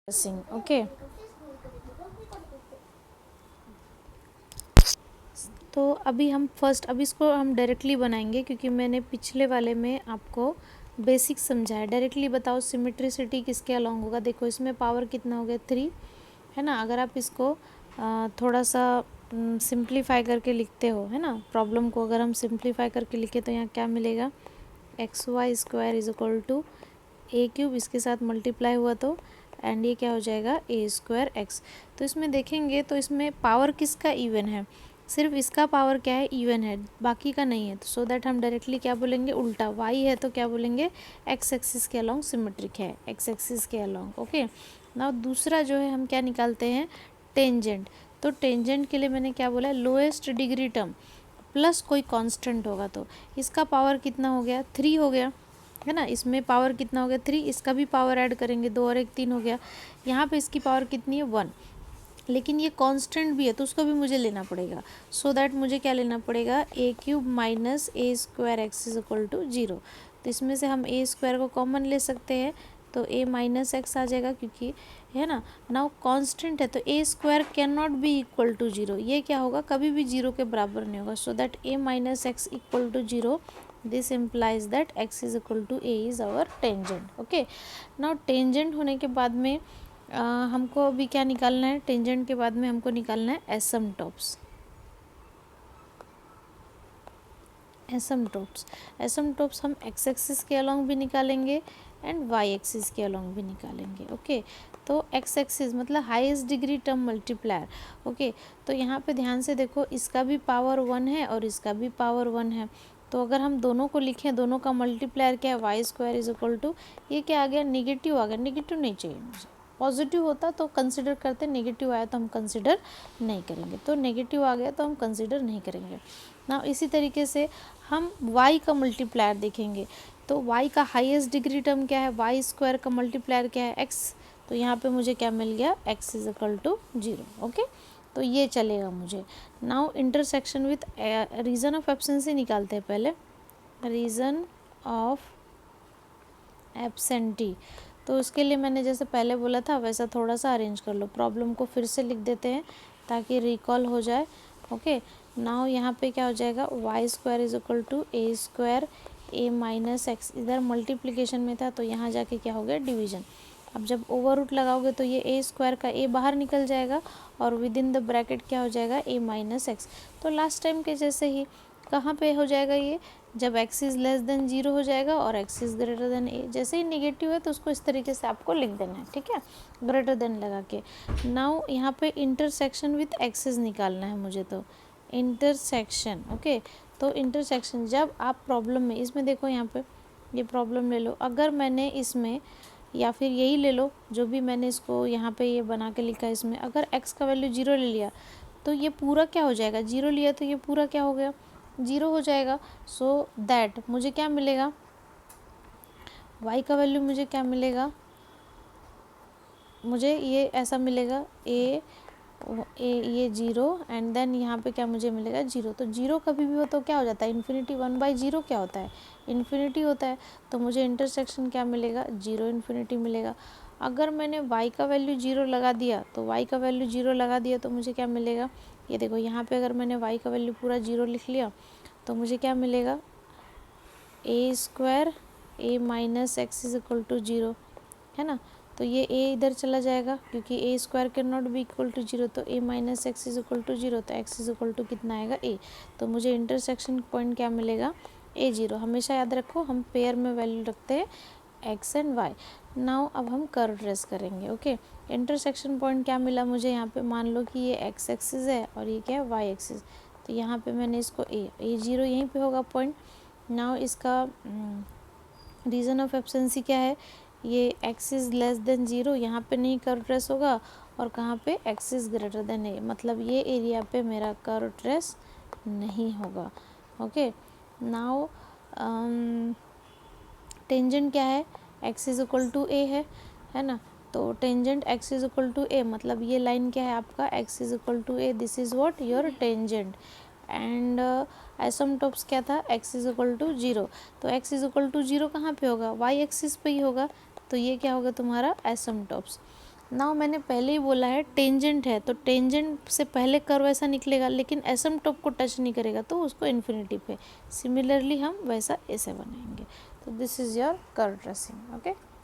Singh okay. तो अभी इसको हम डायरेक्टली बनाएंगे क्योंकि मैंने पिछले वाले में आपको बेसिक समझाया। डायरेक्टली बताओ सिमेट्रिसिटी किसके अलॉन्ग होगा। देखो इसमें पावर कितना हो गया 3 है ना। अगर आप इसको थोड़ा सा सिंप्लीफाई करके लिखते हो है ना, प्रॉब्लम को अगर हम सिंप्लीफाई करके लिखे तो यहाँ क्या मिलेगा, XY² is equal to A³ इसके साथ मल्टीप्लाई हुआ तो एंड ये क्या हो जाएगा A² x। तो इसमें देखेंगे तो इसमें पावर किसका इवन है, सिर्फ इसका पावर क्या है इवन है, बाकी का नहीं है। तो सो दैट हम डायरेक्टली क्या बोलेंगे उल्टा, y है तो क्या बोलेंगे x एक्सिस के अलॉन्ग सिमेट्रिक है, x एक्सिस के अलॉन्ग ओके। नाउ दूसरा जो है हम क्या निकालते हैं टेंजेंट। तो टेंजेंट के लिए मैंने क्या बोला है लोएस्ट डिग्री टर्म प्लस कोई कांस्टेंट होगा। तो इसका पावर कितना हो गया 3 हो गया है ना। इसमें पावर कितना हो गया 3, इसका भी पावर ऐड करेंगे 2 और 1 3 हो गया। यहाँ पे इसकी पावर कितनी है 1, लेकिन ये कांस्टेंट भी है तो उसको भी मुझे लेना पड़ेगा। सो दैट मुझे क्या लेना पड़ेगा A³ minus A² x is equal to 0। तो इसमें से हम A² को कॉमन ले सकते हैं तो A माइनस एक्स आ जाएगा क्योंकि है ना। नाउ कांस्टेंट है तो A² can not be equal to 0, ये क्या होगा कभी भी 0 के बराबर नहीं होगा। So that A minus x equal to 0, this implies that x is equal to A is our tangent okay. Now tangent होने के बाद में हमको अभी क्या निकालना है, टेंजेंट के बाद में हमको निकालना है एसिम्पटोट्स। एसिम्पटोट्स हम x एक्सिस के अलॉन्ग भी निकालेंगे एंड y एक्सिस के अलॉन्ग भी निकालेंगे ओके। तो x एक्सिस मतलब highest degree term multiplier okay. तो यहाँ पे ध्यान से देखो इसका भी पावर 1 है और इसका भी पावर 1 है। तो अगर हम दोनों को लिखें, दोनों का मल्टीप्लायर क्या है y² इज इक्वल टू, ये क्या आ गया निगेटिव आ गया, निगेटिव नहीं चाहिए मुझे, पॉजिटिव होता तो कंसिडर करते, नेगेटिव आया तो हम कंसिडर नहीं करेंगे। तो नेगेटिव आ गया तो हम कंसिडर नहीं करेंगे ना। इसी तरीके से हम y का मल्टीप्लायर देखेंगे तो y का हाईएस्ट डिग्री टर्म क्या है, y² का मल्टीप्लायर क्या है x। तो यहाँ पे मुझे क्या मिल गया x is equal to 0 okay. तो ये चलेगा मुझे। Now intersection with reason of abscissa निकालते हैं पहले, रीज़न ऑफ एब्सेंटी। तो उसके लिए मैंने जैसे पहले बोला था वैसा थोड़ा सा अरेंज कर लो, प्रॉब्लम को फिर से लिख देते हैं ताकि रिकॉल हो जाए ओके। नाउ यहाँ पे क्या हो जाएगा y² is equal to A² A minus x, इधर मल्टीप्लिकेशन में था तो यहाँ जाके क्या हो गया डिवीजन। अब जब ओवर रूट लगाओगे तो ये A² का A बाहर निकल जाएगा और विद इन द ब्रैकेट क्या हो जाएगा A माइनस एक्स। तो लास्ट टाइम के जैसे ही कहाँ पे हो जाएगा ये, जब x इज़ लेस देन 0 हो जाएगा और x is greater than a। जैसे ही नेगेटिव है तो उसको इस तरीके से आपको लिख देना है ठीक है, ग्रेटर देन लगा के। नाउ यहाँ पे इंटरसेक्शन विथ एक्सिस निकालना है मुझे, तो इंटरसेक्शन ओके। तो इंटरसेक्शन जब आप प्रॉब्लम में, इसमें देखो यहाँ पे ये प्रॉब्लम ले लो, अगर मैंने इसमें या फिर यही ले लो जो भी मैंने इसको यहाँ पे ये बना के लिखा है, इसमें अगर x का वैल्यू 0 ले लिया तो ये पूरा क्या हो जाएगा, 0 लिया तो ये पूरा क्या हो गया 0 हो जाएगा। सो दैट मुझे क्या मिलेगा y का वैल्यू मुझे क्या मिलेगा, मुझे ये ऐसा मिलेगा a ये 0 एंड देन यहाँ पे क्या मुझे मिलेगा 0। तो 0 कभी भी हो तो क्या हो जाता है इन्फिनिटी, 1/0 क्या होता है इन्फिनिटी होता है। तो मुझे इंटरसेक्शन क्या मिलेगा 0 इन्फिनिटी मिलेगा। अगर मैंने y का वैल्यू 0 लगा दिया तो y का वैल्यू 0 लगा दिया तो मुझे क्या मिलेगा, ये देखो यहाँ पे अगर मैंने y का वैल्यू पूरा 0 लिख लिया तो मुझे क्या मिलेगा A² A minus x is equal to 0 है ना। तो ये a इधर चला जाएगा क्योंकि A² can not be equal to 0, तो A minus x is equal to 0, तो x इज इक्वल टू कितना आएगा a। तो मुझे इंटरसेक्शन पॉइंट क्या मिलेगा A0। हमेशा याद रखो हम पेयर में वैल्यू रखते हैं x एंड y। नाउ अब हम कर्व ट्रेस करेंगे ओके। इंटरसेक्शन पॉइंट क्या मिला मुझे यहाँ पे, मान लो कि ये x एक्सिस है और ये क्या है y एक्सिस। तो यहाँ पे मैंने इसको A0 यहीं पे होगा पॉइंट। नाउ इसका रीज़न ऑफ एब्सेंसी क्या है, ये x इज़ लेस देन 0, यहाँ पे नहीं कर्व ट्रेस होगा और कहाँ पे x is greater than a, मतलब ये एरिया पे मेरा कर्व ट्रेस नहीं होगा ओके। नाउ टेंजेंट क्या है x is equal to a है ना। तो tangent x is equal to a, मतलब ये लाइन क्या है आपका x is equal to a, this is what your tangent. And asymptotes क्या था x इज़ इक्वल टू 0। तो x इज़ इक्वल टू 0 कहाँ पे होगा y एक्सिस पे ही होगा, तो ये क्या होगा तुम्हारा एसिम्पटोट्स। नाउ मैंने पहले ही बोला है टेंजेंट है, तो टेंजेंट से पहले कर्व ऐसा निकलेगा, लेकिन एसिम्पटोट को टच नहीं करेगा तो उसको इन्फिनिटी पे। सिमिलरली हम वैसा ऐसे बनाएंगे। तो this is your curve tracing. Okay.